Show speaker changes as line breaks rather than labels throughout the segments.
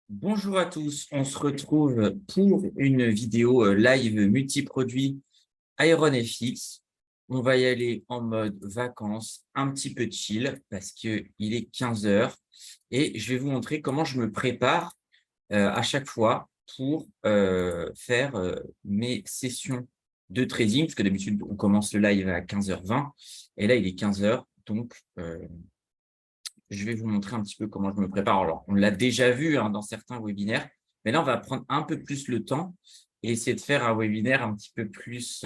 Bonjour à tous, on se retrouve pour une vidéo live multiproduit Iron FX. On va y aller en mode vacances, un petit peu chill parce qu'il est 15 heures et je vais vous montrer comment je me prépare à chaque fois pour faire mes sessions de trading parce que d'habitude on commence le live à 15h20 et là il est 15 heures donc je vais vous montrer un petit peu comment je me prépare. Alors, on l'a déjà vu dans certains webinaires, mais là, on va prendre un peu plus le temps et essayer de faire un webinaire un petit peu plus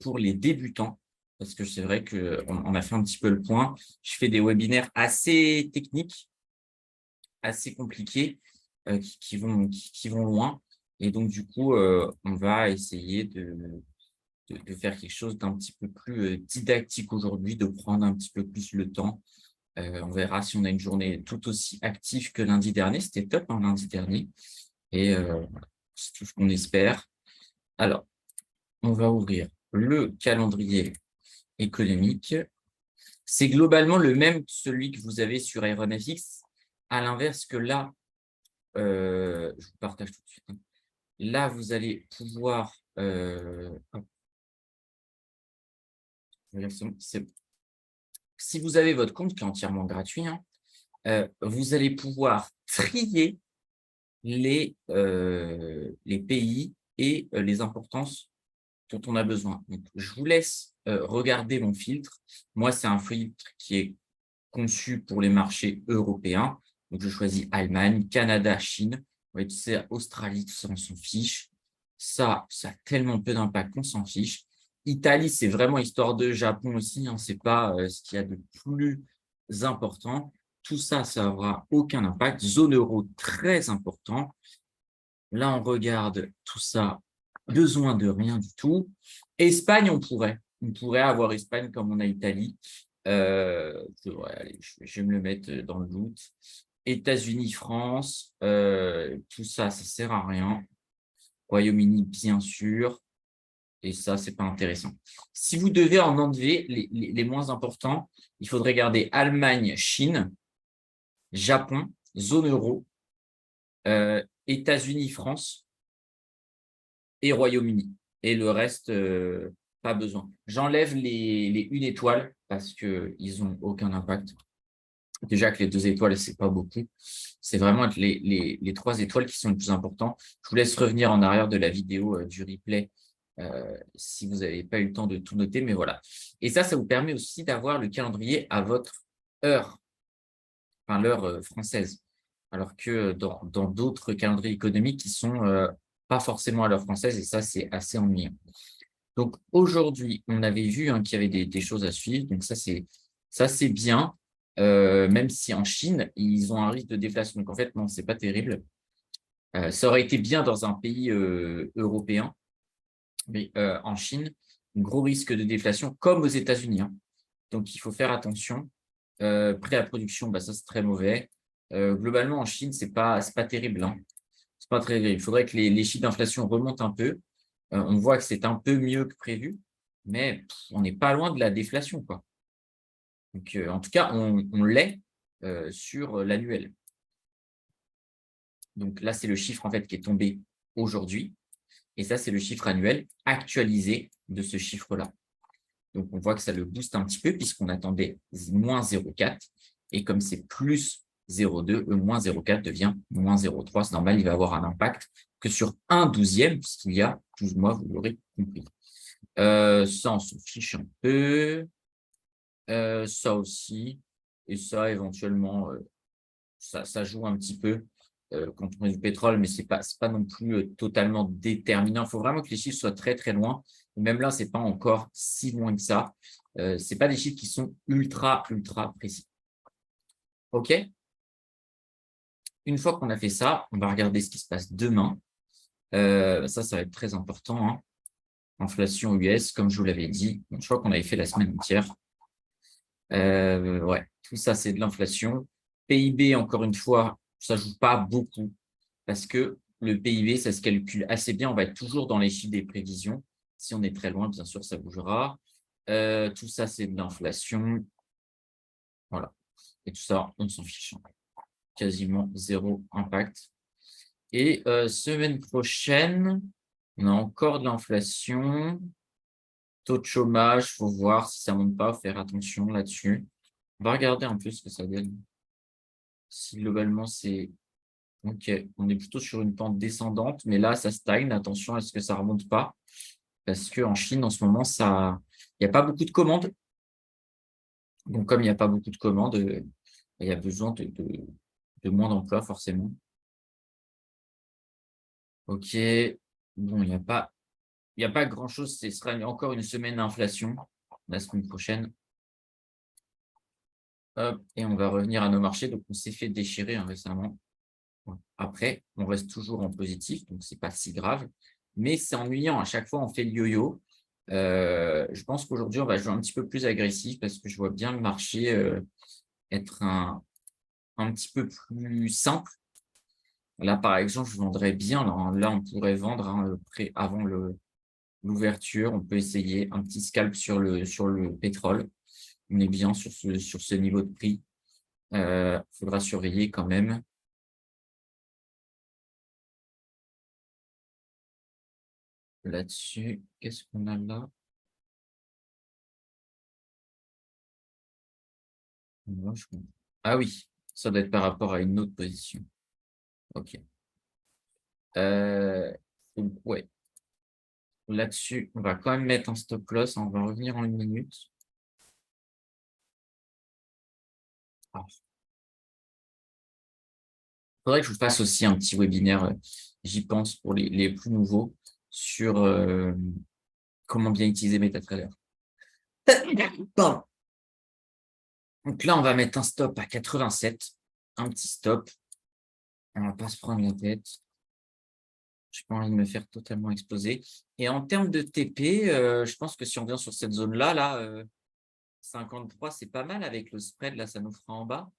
pour les débutants, parce que c'est vrai qu'on a fait un petit peu le point. Je fais des webinaires assez techniques, assez compliqués, qui vont loin. Et donc, du coup, on va essayer de faire quelque chose d'un petit peu plus didactique aujourd'hui, de prendre un petit peu plus le temps. On verra si on a une journée tout aussi active que lundi dernier. C'était top lundi dernier. Et voilà, c'est tout ce qu'on espère. Alors, on va ouvrir le calendrier économique. C'est globalement le même que celui que vous avez sur IronFX. À l'inverse que là, je vous partage tout de suite. Là, vous allez pouvoir… hop, si vous avez votre compte qui est entièrement gratuit, vous allez pouvoir trier les pays et les importances dont on a besoin. Donc, je vous laisse regarder mon filtre. Moi, c'est un filtre qui est conçu pour les marchés européens. Donc, je choisis Allemagne, Canada, Chine. Vous voyez, tu sais, Australie, tout ça, on s'en fiche. Ça a tellement peu d'impact qu'on s'en fiche. Italie, c'est vraiment histoire de Japon aussi. C'est pas ce qu'il y a de plus important. Tout ça, ça n'aura aucun impact. Zone euro, très important. Là, on regarde tout ça, besoin de rien du tout. Espagne, on pourrait. On pourrait avoir Espagne comme on a Italie. Allez, je vais me le mettre dans le doute. États-Unis, France, tout ça, ça sert à rien. Royaume-Uni, bien sûr. Et ça, c'est pas intéressant. Si vous devez en enlever les moins importants, il faudrait garder Allemagne, Chine, Japon, zone euro, États-Unis, France et Royaume-Uni. Et le reste, pas besoin. J'enlève les une étoile parce qu'ils n'ont aucun impact. Déjà que les 2 étoiles, c'est pas beaucoup. C'est vraiment les 3 étoiles qui sont les plus importants. Je vous laisse revenir en arrière de la vidéo du replay si vous n'avez pas eu le temps de tout noter, mais voilà. Et ça vous permet aussi d'avoir le calendrier à votre heure, enfin l'heure française. Alors que dans d'autres calendriers économiques qui sont pas forcément à l'heure française, et ça, c'est assez ennuyant. Donc aujourd'hui, on avait vu qu'il y avait des choses à suivre. Donc ça, c'est bien, même si en Chine, ils ont un risque de déflation. Donc en fait, non, c'est pas terrible. Ça aurait été bien dans un pays européen, mais en Chine, gros risque de déflation, comme aux États-Unis. Donc il faut faire attention. Prêt à production, bah, ça c'est très mauvais. Globalement, en Chine, c'est pas terrible. C'est pas très terrible. Il faudrait que les chiffres d'inflation remontent un peu. On voit que c'est un peu mieux que prévu, mais on n'est pas loin de la déflation, quoi. Donc, en tout cas, on l'est sur l'annuel. Donc là, c'est le chiffre en fait qui est tombé aujourd'hui. Et ça, c'est le chiffre annuel actualisé de ce chiffre-là. Donc, on voit que ça le booste un petit peu puisqu'on attendait moins 0,4. Et comme c'est plus 0,2, le moins 0,4 devient moins 0,3. C'est normal, il va avoir un impact que sur un douzième, puisqu'il y a 12 mois, vous l'aurez compris. Ça, on s'en fiche un peu. Ça aussi. Et ça, éventuellement, ça joue un petit peu quand on met du pétrole, mais c'est pas non plus totalement déterminant. Il faut vraiment que les chiffres soient très, très loin. Et même là, c'est pas encore si loin que ça. C'est pas des chiffres qui sont ultra, ultra précis. OK? Une fois qu'on a fait ça, on va regarder ce qui se passe demain. Ça va être très important. Inflation US, comme je vous l'avais dit. Je crois qu'on avait fait la semaine entière. Ouais, tout ça, c'est de l'inflation. PIB, encore une fois, ça joue pas beaucoup parce que le PIB, ça se calcule assez bien. On va être toujours dans les chiffres des prévisions. Si on est très loin, bien sûr, ça bougera. Tout ça, c'est de l'inflation. Voilà. Et tout ça, on s'en fiche. Quasiment zéro impact. Et semaine prochaine, on a encore de l'inflation. Taux de chômage, il faut voir si ça ne monte pas, faire attention là-dessus. On va regarder un peu ce que ça donne. Si globalement, c'est OK, on est plutôt sur une pente descendante, mais là, ça stagne. Attention à ce que ça ne remonte pas. Parce qu'en Chine, en ce moment, il n'y a pas beaucoup de commandes. Donc, comme il n'y a pas beaucoup de commandes, il y a besoin de moins d'emplois, forcément. OK. Bon, il y a pas grand-chose. Ce sera encore une semaine d'inflation la semaine prochaine. Hop, et on va revenir à nos marchés. Donc, on s'est fait déchirer récemment. Bon, après, on reste toujours en positif, donc c'est pas si grave. Mais c'est ennuyant. À chaque fois, on fait le yo-yo. Je pense qu'aujourd'hui, on va jouer un petit peu plus agressif parce que je vois bien le marché être un petit peu plus simple. Là, par exemple, je vendrais bien. Là, on pourrait vendre avant l'ouverture. On peut essayer un petit scalp sur le pétrole. On est bien sur ce niveau de prix. Faudra surveiller quand même. Là-dessus, qu'est-ce qu'on a là? Ah oui, ça doit être par rapport à une autre position. OK. Donc ouais, là-dessus, on va quand même mettre un stop loss. On va revenir en 1 minute. Ah, faudrait que je vous fasse aussi un petit webinaire, j'y pense pour les plus nouveaux sur, comment bien utiliser MetaTrader. Pardon. Donc là, on va mettre un stop à 87, un petit stop. On va pas se prendre la tête. J'ai pas envie de me faire totalement exploser. Et en termes de TP, je pense que si on vient sur cette zone-là, 53, c'est pas mal avec le spread, là, ça nous fera en bas.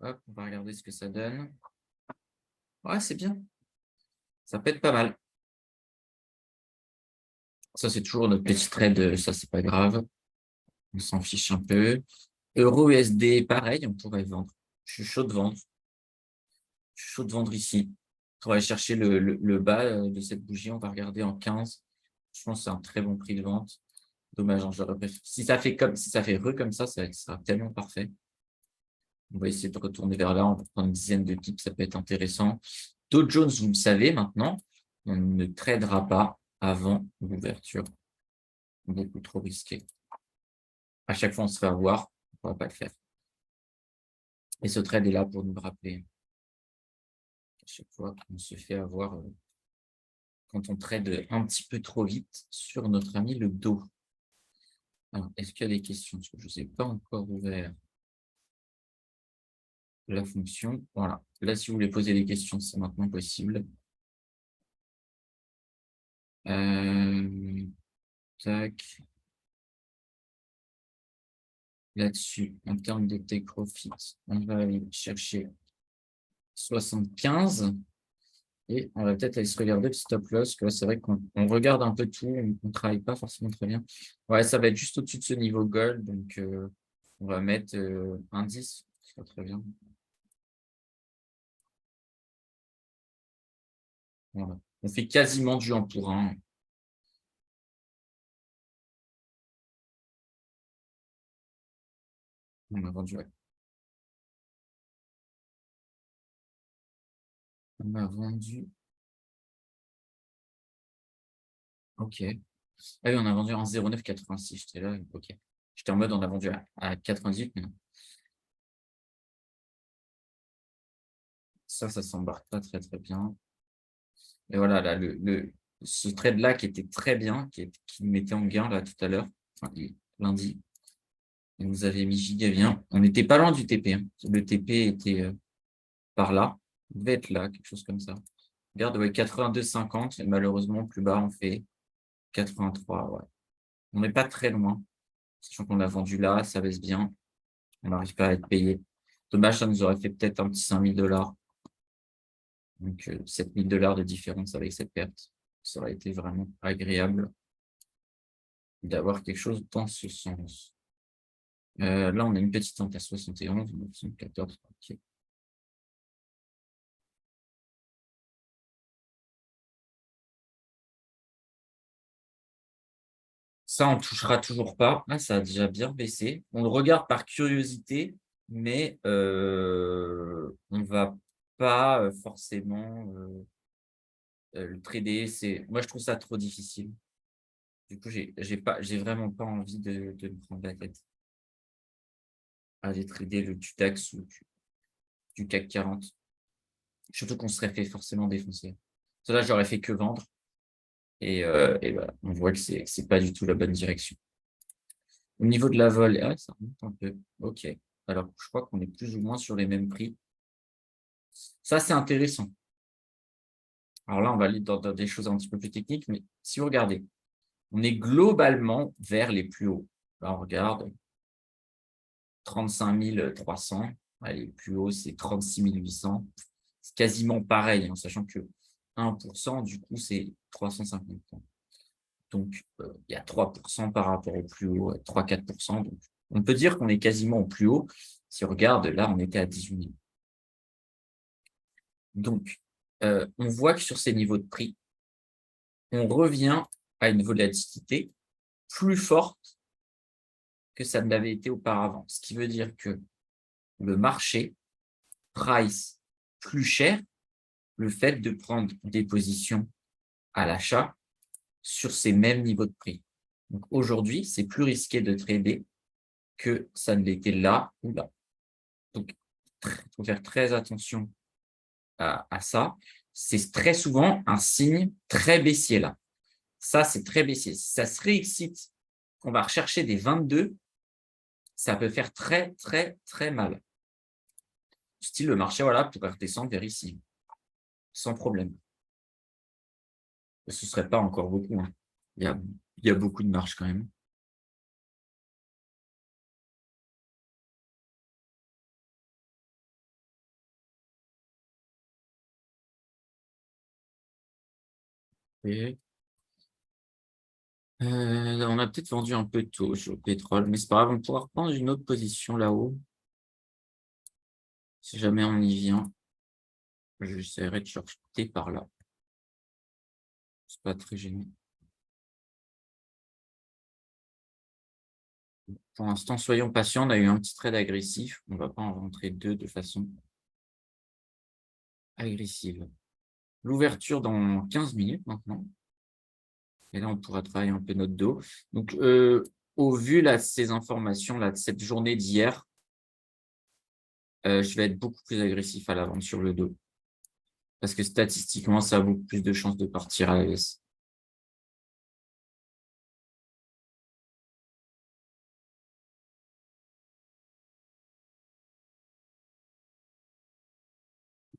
Hop, on va regarder ce que ça donne. Ouais, c'est bien. Ça peut être pas mal. Ça, c'est toujours notre petit trade, ça, c'est pas grave. On s'en fiche un peu. Euro USD, pareil, on pourrait vendre. Je suis chaud de vendre. Je suis chaud de vendre ici. On va aller chercher le bas de cette bougie. On va regarder en 15. Je pense que c'est un très bon prix de vente. Dommage, hein, j'aurais préféré. Si ça fait comme ça sera tellement parfait. On va essayer de retourner vers là. On va prendre une dizaine de pips, ça peut être intéressant. Dow Jones, vous le savez maintenant, on ne tradera pas avant l'ouverture. Beaucoup trop risqué. À chaque fois, on se fait avoir. On ne va pas le faire. Et ce trade est là pour nous rappeler. À chaque fois qu'on se fait avoir quand on trade un petit peu trop vite sur notre ami le Dow. Alors, est-ce qu'il y a des questions? Parce que je ne sais pas encore ouvert la fonction. Voilà. Là, si vous voulez poser des questions, c'est maintenant possible. Tac. Là-dessus, en termes de take profit, on va aller chercher 75 et on va peut-être aller se regarder le stop loss, que c'est vrai qu'on regarde un peu tout, on ne travaille pas forcément très bien. Ouais, ça va être juste au-dessus de ce niveau gold, donc on va mettre un 10, ça va très bien. Voilà. On fait quasiment du 1 pour 1. On a vendu, ouais. On a vendu. OK. Ah oui, on a vendu en 0,986. J'étais là, OK. J'étais en mode on a vendu à 98, mais non. Ça s'embarque pas très très bien. Et voilà, là, ce trade-là qui était très bien, qui nous mettait en gain là tout à l'heure, enfin, lundi, il nous avait mis giga bien. On n'était pas loin du TP, hein. Le TP était par là. Il devait être là, quelque chose comme ça. Regarde, ouais, 82,50 et malheureusement, plus bas, on fait 83. Ouais. On n'est pas très loin. Sachant qu'on a vendu là, ça baisse bien. On n'arrive pas à être payé. Dommage, ça nous aurait fait peut-être un petit 5 000 $. Donc, 7 000 $ de différence avec cette perte. Ça aurait été vraiment agréable d'avoir quelque chose dans ce sens. Là, on a une petite tente à 71, 74. Ok. Ça, on ne touchera toujours pas. Là, ça a déjà bien baissé. On le regarde par curiosité, mais on ne va pas forcément le trader. Moi, je trouve ça trop difficile. Du coup, j'ai vraiment pas envie de me prendre la tête à aller trader le du DAX ou du CAC 40. Surtout qu'on serait fait forcément défoncer. Ça, là, j'aurais fait que vendre. Et voilà, on voit que c'est pas du tout la bonne direction. Au niveau de la vol, ah, ça remonte un peu. OK. Alors, je crois qu'on est plus ou moins sur les mêmes prix. Ça, c'est intéressant. Alors là, on va aller dans des choses un petit peu plus techniques, mais si vous regardez, on est globalement vers les plus hauts. Là, on regarde 35 300. Allez, le plus haut, c'est 36 800. C'est quasiment pareil, en sachant que 1%, du coup, c'est 350 points. Donc, il y a 3% par rapport au plus haut, 3-4%. Donc, on peut dire qu'on est quasiment au plus haut. Si on regarde, là, on était à 18 000. Donc, on voit que sur ces niveaux de prix, on revient à une volatilité plus forte que ça ne l'avait été auparavant. Ce qui veut dire que le marché price plus cher le fait de prendre des positions à l'achat sur ces mêmes niveaux de prix. Donc aujourd'hui, c'est plus risqué de trader que ça ne l'était là ou là. Donc, il faut faire très attention à ça. C'est très souvent un signe très baissier là. Ça, c'est très baissier. Si ça se réexcite, qu'on va rechercher des 22, ça peut faire très, très, très mal. Style, le marché, voilà, pourrait redescendre vers ici, sans problème. Ce ne serait pas encore beaucoup. Hein. Il y a beaucoup de marge quand même. Et, on a peut-être vendu un peu tôt sur le pétrole, mais c'est pas grave, on pourra reprendre une autre position là-haut. Si jamais on y vient, j'essaierai de shorter par là. C'est pas très gênant. Pour l'instant, soyons patients. On a eu un petit trade agressif. On ne va pas en rentrer deux de façon agressive. L'ouverture dans 15 minutes maintenant. Et là, on pourra travailler un peu notre dos. Donc, au vu là, de ces informations, là, de cette journée d'hier, je vais être beaucoup plus agressif à la vente sur le dos. Parce que statistiquement, ça a beaucoup plus de chances de partir à la baisse.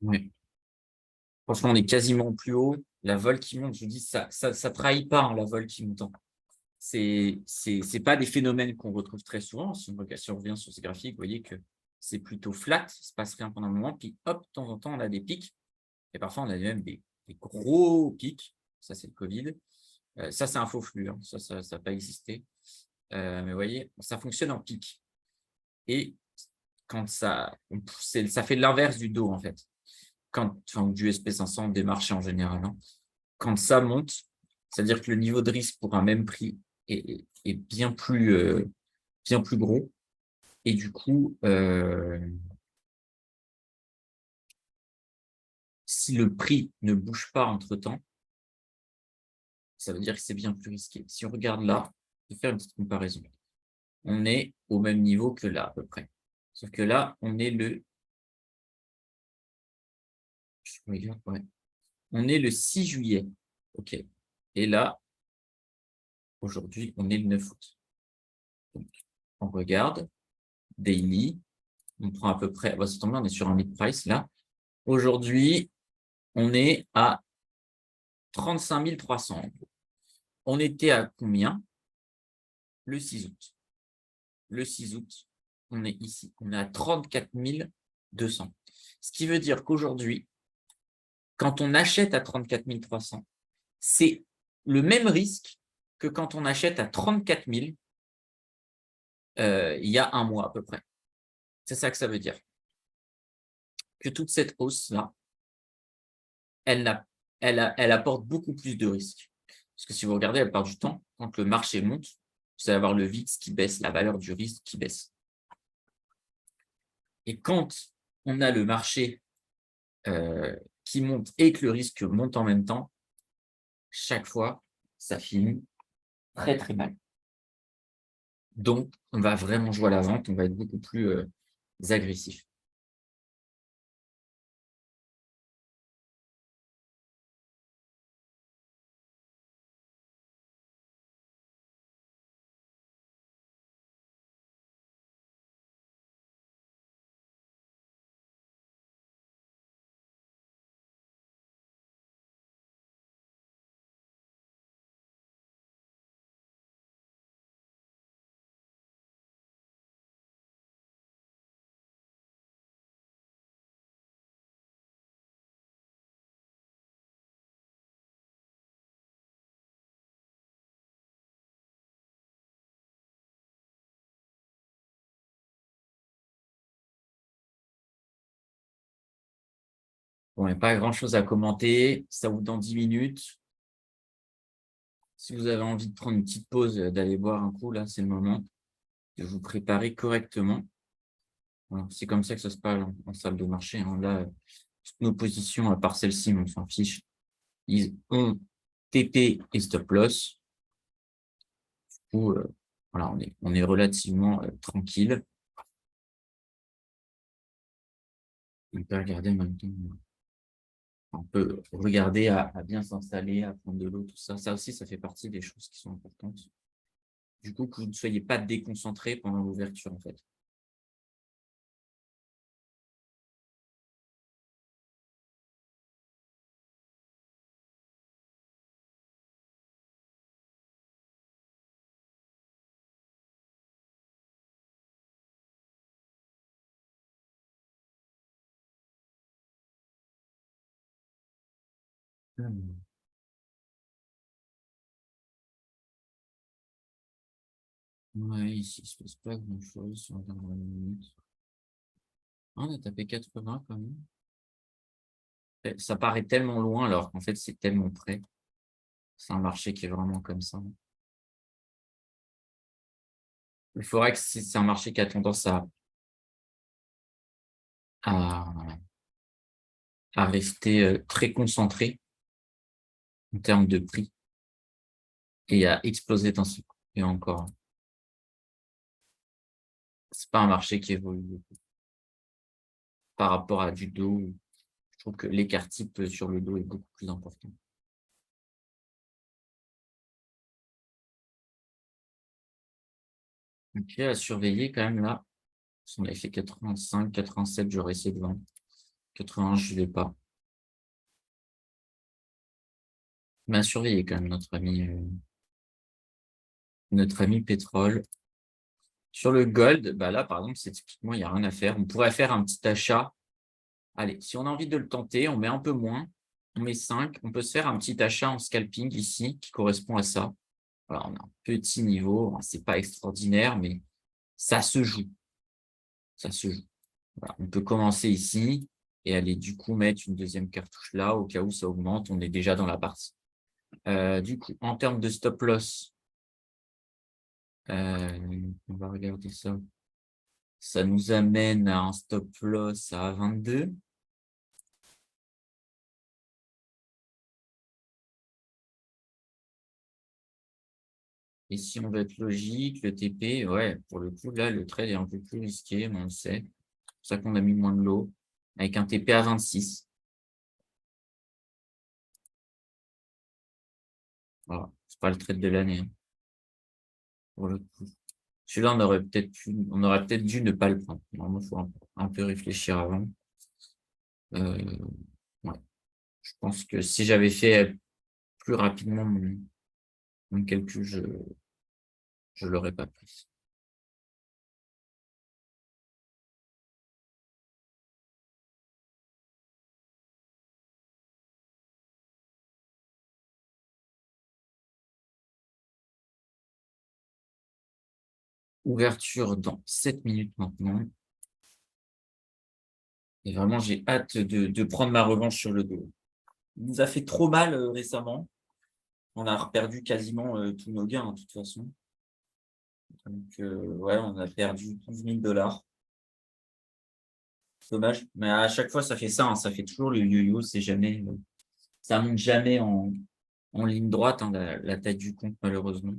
Ouais. Franchement, on est quasiment plus haut. La vol qui monte, je vous dis, ça trahit pas hein, la vol qui monte. C'est pas des phénomènes qu'on retrouve très souvent. Si on revient sur ces graphiques, vous voyez que c'est plutôt flat, il ne se passe rien pendant un moment, puis hop, de temps en temps, on a des pics, et parfois on a même des gros pics. Ça, c'est le Covid. Ça, c'est un faux flux, hein. Ça n'a pas existé. Mais vous voyez, ça fonctionne en pic. Et quand ça fait l'inverse du dos, en fait. Enfin, du SP500, des marchés en général. Hein. Quand ça monte, c'est-à-dire que le niveau de risque pour un même prix est bien plus gros. Et du coup, si le prix ne bouge pas entre-temps, ça veut dire que c'est bien plus risqué. Si on regarde là, je vais faire une petite comparaison. On est au même niveau que là, à peu près. Sauf que là, on est je regarde, ouais. On est le 6 juillet. OK. Et là, aujourd'hui, on est le 9 août. Donc, on regarde, daily, on prend à peu près, ça tombe bien, on est sur un mid-price là. Aujourd'hui, on est à 35 300. On était à combien le 6 août? Le 6 août, on est ici. On est à 34 200. Ce qui veut dire qu'aujourd'hui, quand on achète à 34 300, c'est le même risque que quand on achète à 34 000 il y a un mois à peu près. C'est ça que ça veut dire. Que toute cette hausse-là, elle apporte beaucoup plus de risques. Parce que si vous regardez la plupart du temps, quand le marché monte, vous allez avoir le VIX qui baisse, la valeur du risque qui baisse. Et quand on a le marché qui monte et que le risque monte en même temps, chaque fois, ça finit très, très mal. Donc, on va vraiment jouer à la vente, on va être beaucoup plus agressif. Bon, il n'y a pas grand-chose à commenter. Ça vous dans 10 minutes. Si vous avez envie de prendre une petite pause, d'aller boire un coup, là, c'est le moment de vous préparer correctement. Voilà, c'est comme ça que ça se passe en salle de marché, hein. Là, toutes nos positions, à part celle-ci, mais on s'en fiche, ils ont TP et stop loss. Du coup, voilà, on est relativement tranquille. On peut regarder en même temps. On peut regarder à bien s'installer, à prendre de l'eau, tout ça. Ça aussi, ça fait partie des choses qui sont importantes. Du coup, que vous ne soyez pas déconcentré pendant l'ouverture, en fait. Hmm. Ouais, ici, il ne se passe pas grand-chose sur la dernière minute. Ah, on a tapé 80 quand même. Ça paraît tellement loin alors qu'en fait, c'est tellement près. C'est un marché qui est vraiment comme ça. Le forex, c'est un marché qui a tendance à, à rester très concentré en termes de prix et à exploser d'un seul coup. Et encore, c'est pas un marché qui évolue beaucoup par rapport à du dos. Je trouve que l'écart type sur le dos est beaucoup plus important. Donc, à surveiller quand même là. Si on avait fait 85, 87, j'aurais essayé de vendre. 80, je ne vais pas. Mais à surveiller quand même notre ami pétrole. Sur le gold, bah là, par exemple, c'est typiquement, il n'y a rien à faire. On pourrait faire un petit achat. Allez, si on a envie de le tenter, on met un peu moins. On met 5. On peut se faire un petit achat en scalping ici qui correspond à ça. Voilà, on a un petit niveau. C'est pas extraordinaire, mais ça se joue. Ça se joue. Voilà, on peut commencer ici et aller du coup mettre une deuxième cartouche là au cas où ça augmente. On est déjà dans la partie. Du coup, en termes de stop loss, on va regarder ça. Ça nous amène à un stop loss à 22. Et si on veut être logique, le TP, ouais, pour le coup, là, le trade est un peu plus risqué, mais on le sait. C'est pour ça qu'on a mis moins de lot, avec un TP à 26. Voilà, c'est pas le trade de l'année, hein, pour le coup. Celui-là, on aurait peut-être dû ne pas le prendre. Normalement, il faut un peu réfléchir avant. Euh, ouais. Je pense que si j'avais fait plus rapidement mon calcul, je ne l'aurais pas pris. Ouverture dans 7 minutes maintenant. Et vraiment, j'ai hâte de prendre ma revanche sur le dos. Il nous a fait trop mal récemment. On a perdu quasiment tous nos gains, hein, de toute façon. Donc, ouais, on a perdu 12 000 $. Dommage. Mais à chaque fois, ça fait ça, hein, ça fait toujours le yo-yo. C'est jamais, ça monte jamais en ligne droite, hein, la tête du compte, malheureusement.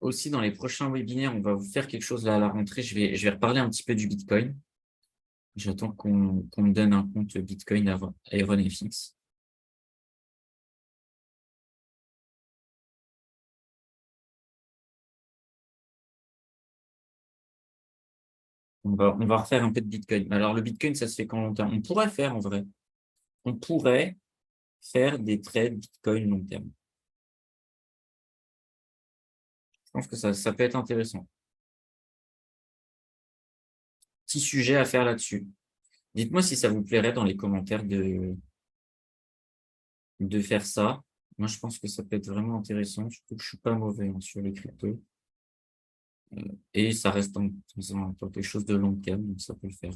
Aussi, dans les prochains webinaires, on va vous faire quelque chose là à la rentrée. Je vais reparler un petit peu du Bitcoin. J'attends qu'on me donne un compte Bitcoin à IronFX. On va refaire un peu de Bitcoin. Alors, le Bitcoin, ça se fait quand long terme? On pourrait faire, en vrai. On pourrait faire des trades Bitcoin long terme. Je pense que ça peut être intéressant. Petit sujet à faire là-dessus. Dites-moi si ça vous plairait dans les commentaires de faire ça. Moi, je pense que ça peut être vraiment intéressant. Je trouve que je suis pas mauvais, hein, sur les cryptos. Et ça reste dans quelque chose de long terme, donc ça peut le faire.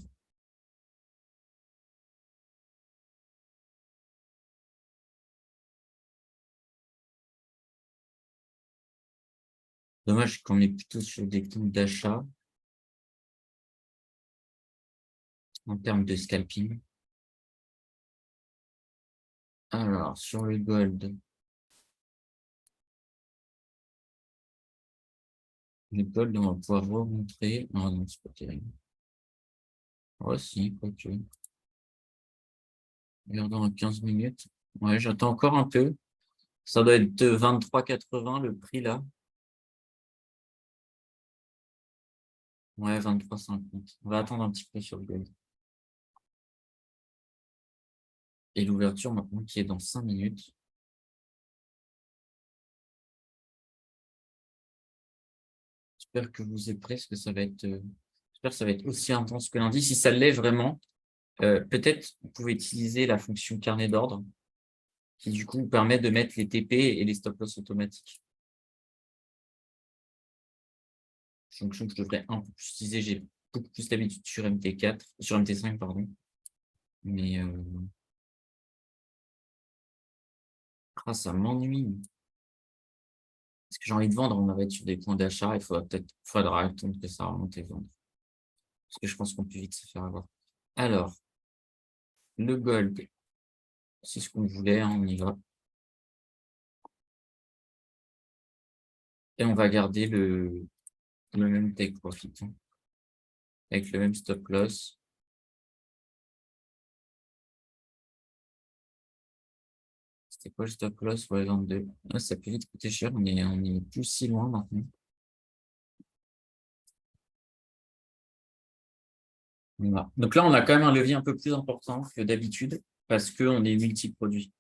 Dommage qu'on est plutôt sur des comptes d'achat en termes de scalping. Alors, sur le gold, on va pouvoir remontrer. Ah non, c'est pas terrible. Ouais, si, quoique. Regardons à 15 minutes. Ouais, j'attends encore un peu. Ça doit être de 23,80 le prix là. Ouais, 23,50. On va attendre un petit peu sur le gold. Et l'ouverture maintenant qui est dans 5 minutes. J'espère que vous êtes prêts, parce que j'espère que ça va être aussi intense que lundi. Si ça l'est vraiment, peut-être vous pouvez utiliser la fonction carnet d'ordre qui du coup vous permet de mettre les TP et les stop loss automatiques. Fonction que je devrais un peu plus utiliser. J'ai beaucoup plus d'habitude sur MT4, sur MT5, pardon. Mais ça m'ennuie. Parce que j'ai envie de vendre, on va être sur des points d'achat. Faudra attendre que ça remonte et vendre. Parce que je pense qu'on peut vite se faire avoir. Alors, le gold, c'est ce qu'on voulait, hein, on y va. Et on va garder le même take profit, hein, avec le même stop loss. C'était quoi le stop loss? Ouais, 22. Ah, ça peut vite coûter cher, mais on est plus si loin maintenant. Voilà. Donc là, on a quand même un levier un peu plus important que d'habitude parce qu'on est multi-produit.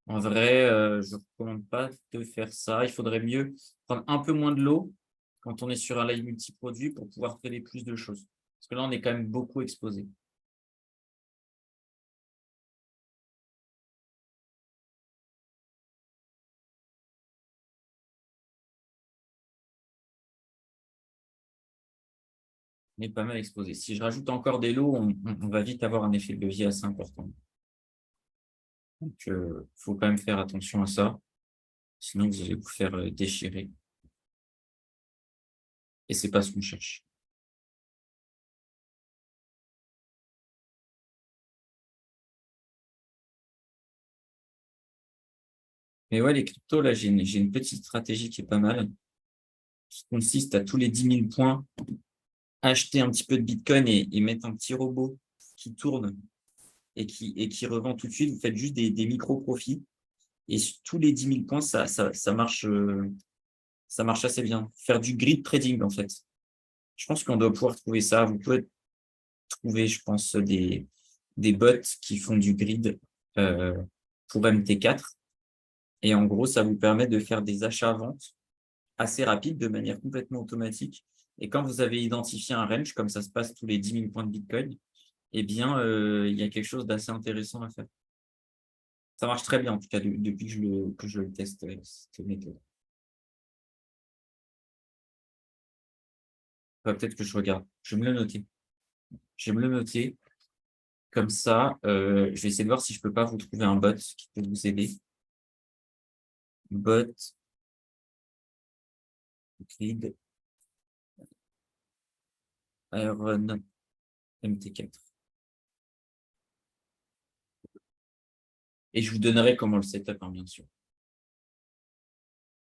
En vrai, je ne recommande pas de faire ça. Il faudrait mieux prendre un peu moins de lot quand on est sur un live multi-produit pour pouvoir trader plus de choses. Parce que là, on est quand même beaucoup exposé. On est pas mal exposé. Si je rajoute encore des lots, on va vite avoir un effet de levier assez important. Donc, il faut quand même faire attention à ça. Sinon, vous allez vous faire déchirer. Et c'est pas ce qu'on cherche. Mais ouais, les cryptos, là, j'ai une petite stratégie qui est pas mal, qui consiste à tous les 10 000 points, acheter un petit peu de Bitcoin et mettre un petit robot qui tourne et qui revend tout de suite. Vous faites juste des micro-profits. Et tous les 10 000 points, ça marche assez bien. Faire du grid trading, en fait. Je pense qu'on doit pouvoir trouver ça. Vous pouvez trouver, je pense, des bots qui font du grid pour MT4. Et en gros, ça vous permet de faire des achats-ventes assez rapides de manière complètement automatique Et quand vous avez identifié un range, comme ça se passe tous les 10 000 points de Bitcoin, eh bien, il y a quelque chose d'assez intéressant à faire. Ça marche très bien, en tout cas, depuis que je le teste, cette méthode. Peut-être que je regarde. Je vais me le noter. Je vais me le noter. Comme ça, je vais essayer de voir si je peux pas vous trouver un bot qui peut vous aider. Bot, grid, Iron, MT4. Et je vous donnerai comment le setup, hein, bien sûr.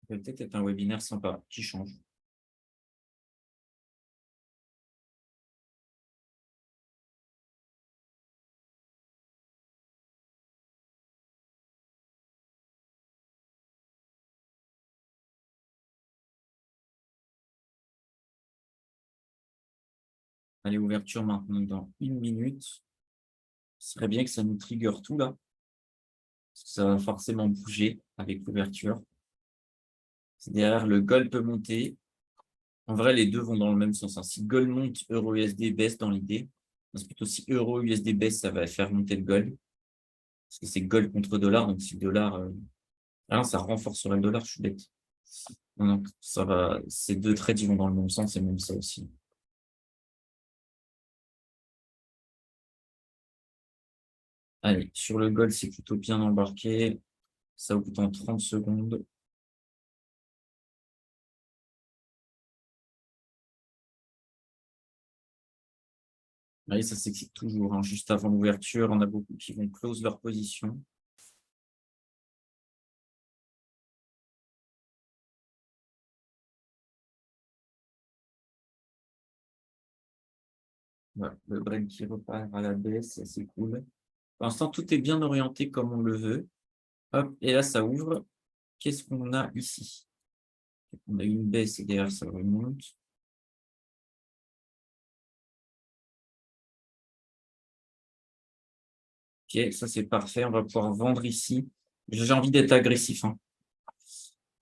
Ça peut peut-être être un webinaire sympa qui change. Allez, ouverture maintenant dans 1 minute. Ce serait bien que ça nous trigger tout là. Parce que ça va forcément bouger avec l'ouverture. Derrière, le gold peut monter. En vrai, les deux vont dans le même sens, hein. Si gold monte, euro-USD baisse dans l'idée. C'est plutôt si euro-USD baisse, ça va faire monter le gold. Parce que c'est gold contre dollar. Donc si le dollar. Ah non, ça renforcerait le dollar, je suis bête. Non, non, ça va. Ces deux trades, ils vont dans le même sens et même ça aussi. Allez, sur le gold, c'est plutôt bien embarqué. Ça vous coûte en 30 secondes. Allez, ça s'excite toujours, hein. Juste avant l'ouverture, on a beaucoup qui vont close leur position. Voilà, le Brent qui repart à la baisse, c'est cool. Pour l'instant, tout est bien orienté comme on le veut. Hop, et là, ça ouvre. Qu'est-ce qu'on a ici? On a une baisse et derrière, ça remonte. Ok, ça c'est parfait. On va pouvoir vendre ici. J'ai envie d'être agressif, hein.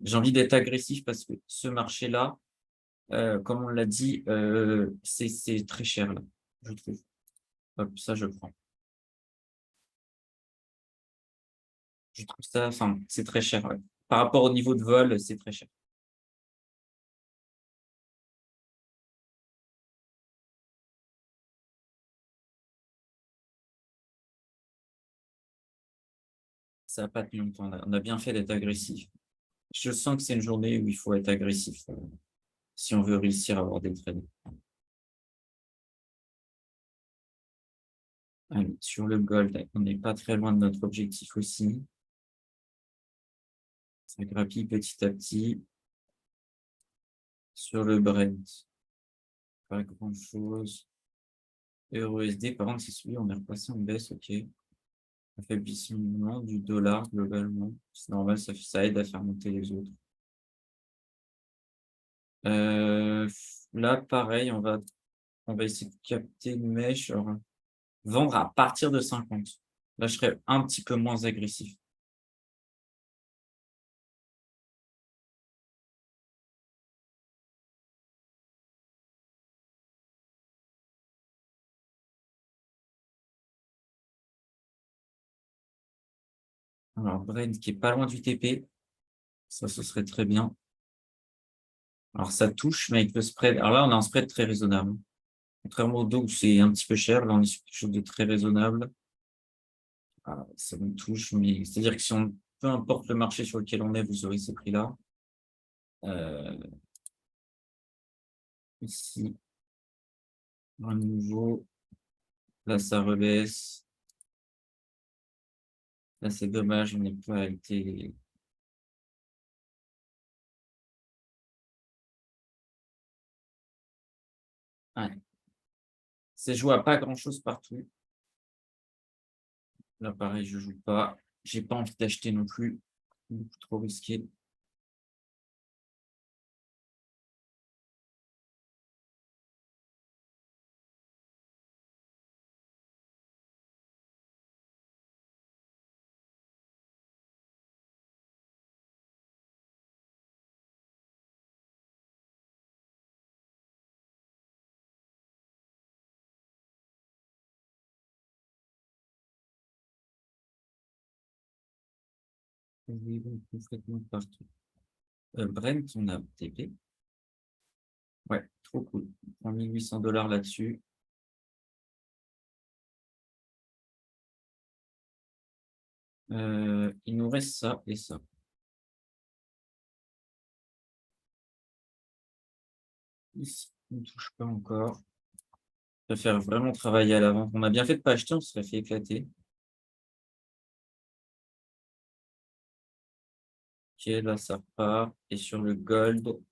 J'ai envie d'être agressif parce que ce marché-là, comme on l'a dit, c'est très cher là, je trouve. Hop, ça je prends. Je trouve ça, enfin, c'est très cher, ouais. Par rapport au niveau de vol, c'est très cher. Ça n'a pas tenu longtemps. On a bien fait d'être agressif. Je sens que c'est une journée où il faut être agressif si on veut réussir à avoir des trades. Allez, sur le gold, on n'est pas très loin de notre objectif aussi. Ça grappille petit à petit. Sur le Brent, pas grand-chose. Euro-USD, par contre, c'est celui, on est repassé en baisse, ok. Affaiblissement du dollar globalement. C'est normal, ça aide à faire monter les autres. Là, pareil, on va essayer de capter une mèche. Alors, vendre à partir de 50. Là, je serais un petit peu moins agressif. Alors, Brent qui est pas loin du TP. Ça, ce serait très bien. Alors, ça touche, mais avec le spread. Alors là, on a un spread très raisonnable. Contrairement au dos où c'est un petit peu cher, là, on est sur quelque chose de très raisonnable. Ah, ça me touche, mais c'est-à-dire que si on, peu importe le marché sur lequel on est, vous aurez ces prix-là. Euh, ici, à nouveau, là, ça rebaisse. Là, c'est dommage, on n'est pas été. Ouais. C'est joué à pas grand-chose partout. Là, pareil, je joue pas. J'ai pas envie d'acheter non plus. Beaucoup trop risqué. Ils vont complètement partout. Brent, on a TP. Ouais, trop cool. On prend 1 800 $ là-dessus. Il nous reste ça et ça. Ici, on ne touche pas encore. Je préfère vraiment travailler à l'avant. On a bien fait de pas acheter, on se serait fait éclater. Ok, là, ça repart. Et sur le gold, ok.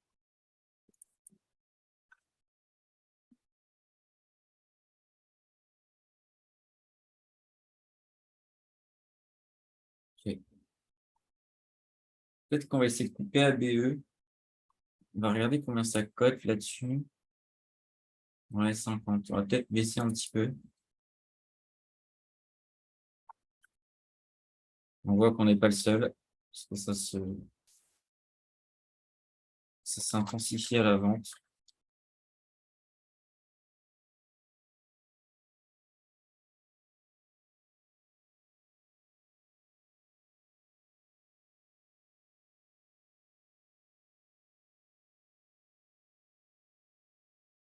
Peut-être qu'on va essayer de couper ABE. On va regarder combien ça cote là-dessus. Ouais, 50. On va peut-être baisser un petit peu. On voit qu'on n'est pas le seul. Parce que ça s'intensifie à la vente.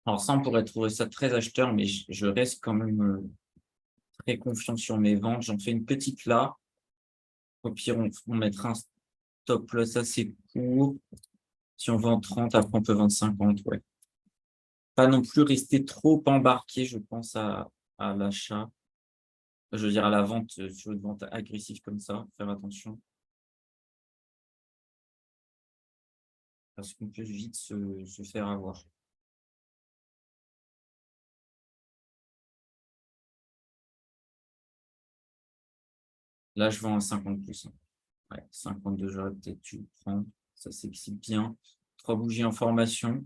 Alors ça, on pourrait trouver ça très acheteur, mais je reste quand même très confiant sur mes ventes. J'en fais une petite là. Au pire, on mettra un stop loss assez court. Si on vend 30, après on peut vendre 50, ouais. Pas non plus rester trop embarqué, je pense, à l'achat. Je veux dire à la vente, sur une vente agressive comme ça, faire attention. Parce qu'on peut vite se faire avoir. Là, je vends à 50 plus. Ouais, 52, j'aurais peut-être dû le prendre. Ça s'excite bien. 3 bougies en formation.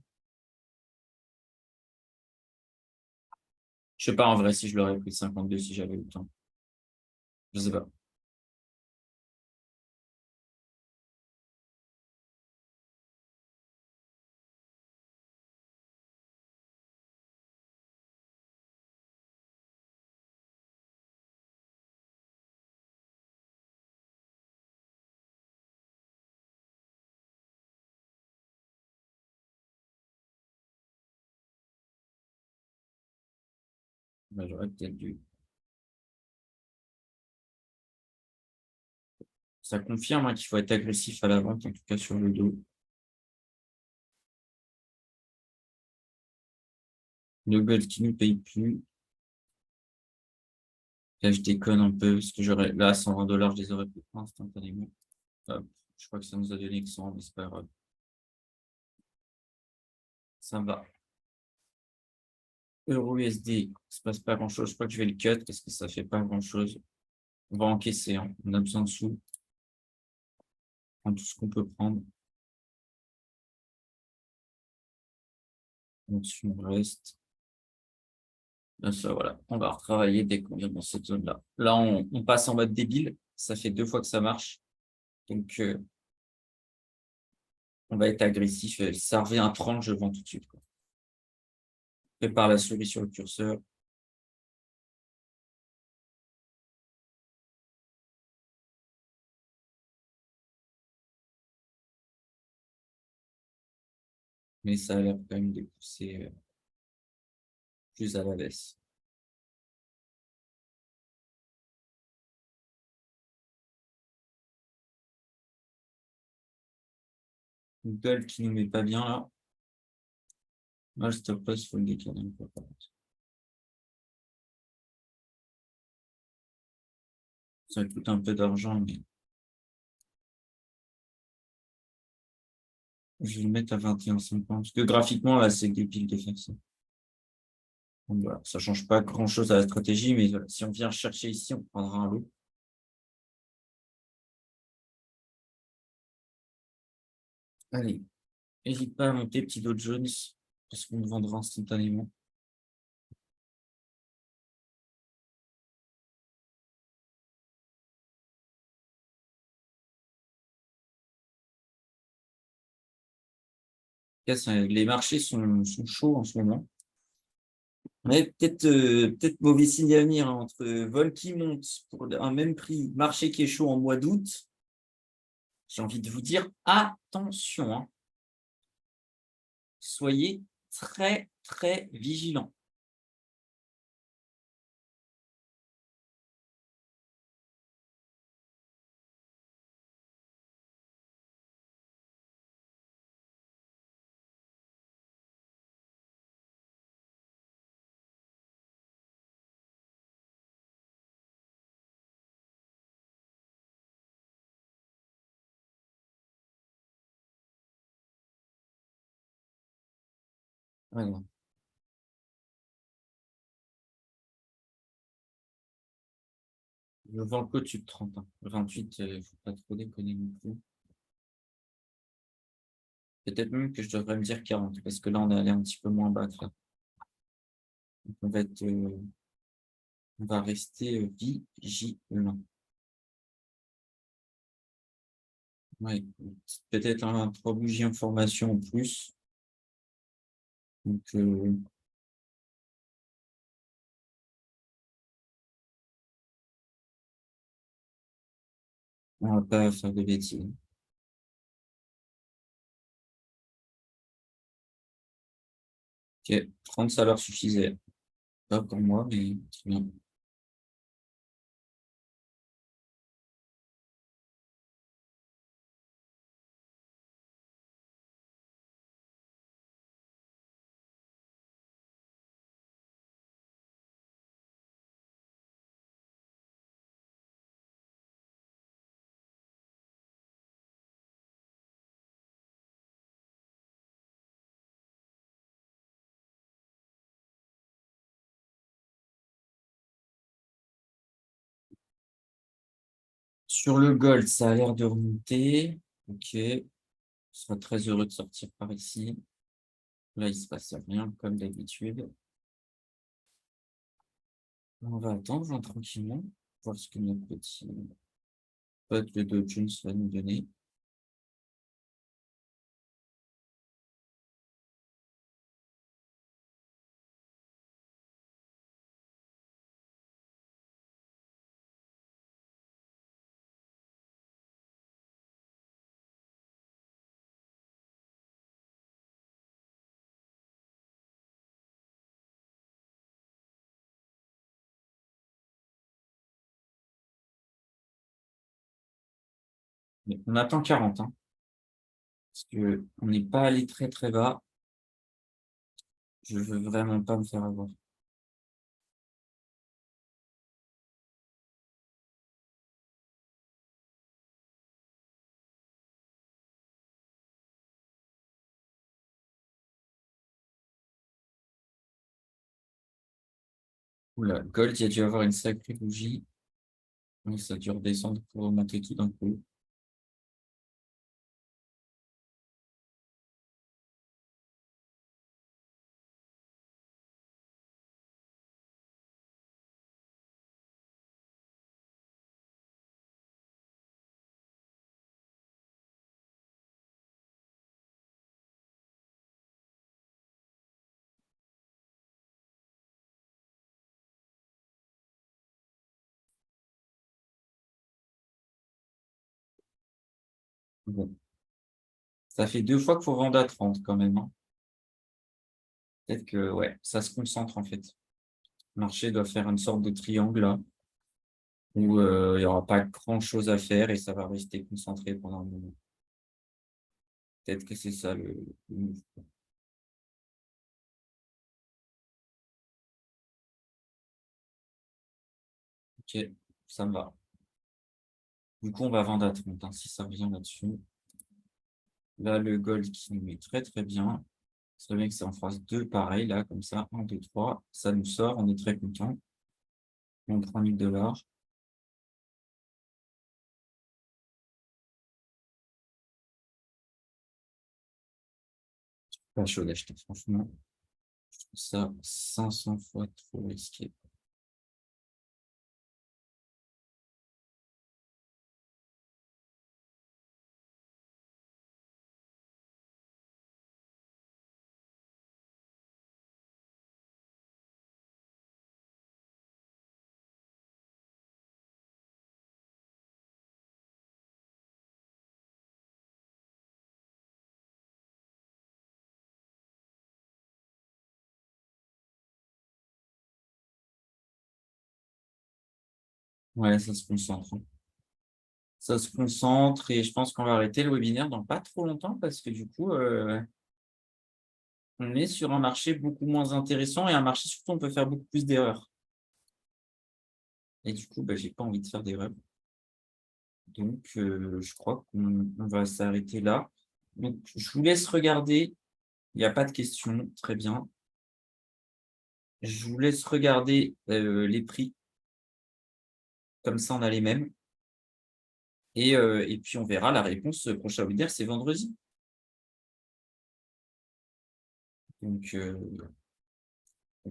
Je sais pas en vrai si je l'aurais pris 52 si j'avais eu le temps. Je sais pas. Ouais, j'aurais peut-être dû. Ça confirme hein, qu'il faut être agressif à la vente, en tout cas sur le dos. Le gold qui ne paye plus. Là, je déconne un peu, parce que j'aurais, là, 120 $, je les aurais pris instantanément. Hop, je crois que ça nous a donné que 100, mais c'est pas grave. Ça va. Euro USD, il se passe pas grand-chose. Je crois que je vais le cut parce que ça fait pas grand-chose. On va encaisser, hein. On a besoin de sous. On prend tout ce qu'on peut prendre. Ensuite, on reste. Là, ça, voilà. On va retravailler dès qu'on vient dans cette zone-là. Là, on passe en mode débile. Ça fait 2 fois que ça marche. Donc, on va être agressif. Ça revient à 30, je vends tout de suite, quoi. Prépare la souris sur le curseur. Mais ça a l'air quand même de pousser plus à la baisse. Google qui nous met pas bien là. Moi, le stop loss, il faut le décaler un peu. Ça coûte un peu d'argent, mais je vais le mettre à 21,50. Parce que graphiquement, là, c'est débile de faire ça. Donc, voilà, ça change pas grand-chose à la stratégie, mais voilà, si on vient chercher ici, on prendra un lot. Allez, n'hésite pas à monter, petit Dow Jones, parce qu'on le vendra instantanément. Les marchés sont chauds en ce moment. Mais peut-être mauvais signe à venir hein, entre vol qui monte pour un même prix, marché qui est chaud en mois d'août. j'ai envie de vous dire attention, hein. Soyez très, très vigilants. Voilà. Je vends le au-dessus de 30, hein. 28, faut pas trop déconner non plus. Peut-être même que je devrais me dire 40 parce que là, on est allé un petit peu moins bas que là. Donc on va rester, vigilant. Ouais, peut-être un 3 bougies information en plus. Donc on va pas faire de bêtises. OK, 30 ça leur suffisait. Pas pour moi, mais très bien. Sur le gold, ça a l'air de remonter. OK, je serais très heureux de sortir par ici. Là, il se passe rien comme d'habitude. On va attendre, hein, tranquillement, voir ce que notre petit pote le Dow Jones va nous donner. Mais on attend 40, hein, parce que on n'est pas allé très, très bas. Je veux vraiment pas me faire avoir. Oula, gold, il y a dû avoir une sacrée bougie. Oui, ça a dû redescendre pour remonter tout d'un coup. Bon, ça fait 2 fois qu'il faut vendre à 30 quand même, hein. Peut-être que, ouais, ça se concentre en fait. Le marché doit faire une sorte de triangle là, où il y aura pas grand-chose à faire et ça va rester concentré pendant un moment. Peut-être que c'est ça le move. OK, ça me va. Du coup, on va vendre à 30, hein, si ça revient là-dessus. Là, le gold qui nous met très, très bien. Ce serait bien que ça en fasse 2 pareils là, comme ça, un, 2, 3. Ça nous sort, on est très content. On prend 1 000 $. Pas chaud d'acheter, franchement. Je trouve ça 500 fois trop risqué. Ouais, ça se concentre. Ça se concentre et je pense qu'on va arrêter le webinaire dans pas trop longtemps parce que du coup, on est sur un marché beaucoup moins intéressant et un marché surtout on peut faire beaucoup plus d'erreurs et du coup, bah, j'ai pas envie de faire d'erreurs. Donc je crois qu'on va s'arrêter là. Donc je vous laisse regarder, il n'y a pas de questions, très bien. Je vous laisse regarder, les prix, comme ça on a les mêmes et puis on verra la réponse, prochain webinaire, c'est vendredi. Donc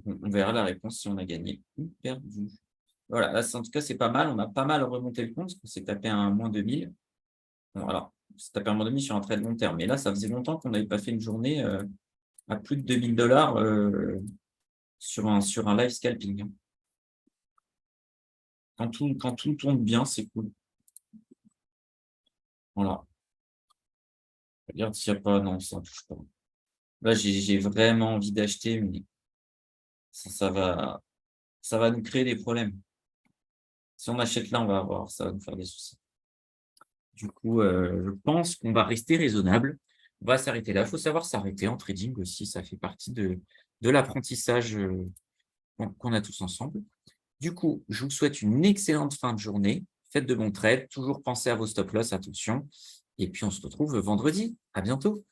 on verra la réponse si on a gagné ou perdu. Voilà, là, en tout cas, c'est pas mal. On a pas mal remonté le compte parce qu'on s'est tapé un moins 2000. Bon, alors, on s'est tapé un moins 2000 sur un trade long terme. Mais là, ça faisait longtemps qu'on n'avait pas fait une journée à plus de 2000 $ sur un live scalping, hein. Quand tout tourne bien, c'est cool. Voilà. Regarde s'il n'y a pas. Non, ça ne touche pas. Là, j'ai vraiment envie d'acheter, mais ça va nous créer des problèmes. Si on achète là, on va voir, ça va nous faire des soucis. Du coup, je pense qu'on va rester raisonnable. On va s'arrêter là. Il faut savoir s'arrêter en trading aussi, ça fait partie de l'apprentissage, qu'on a tous ensemble. Du coup, je vous souhaite une excellente fin de journée. Faites de bons trades, toujours pensez à vos stop loss, attention et puis on se retrouve vendredi. À bientôt.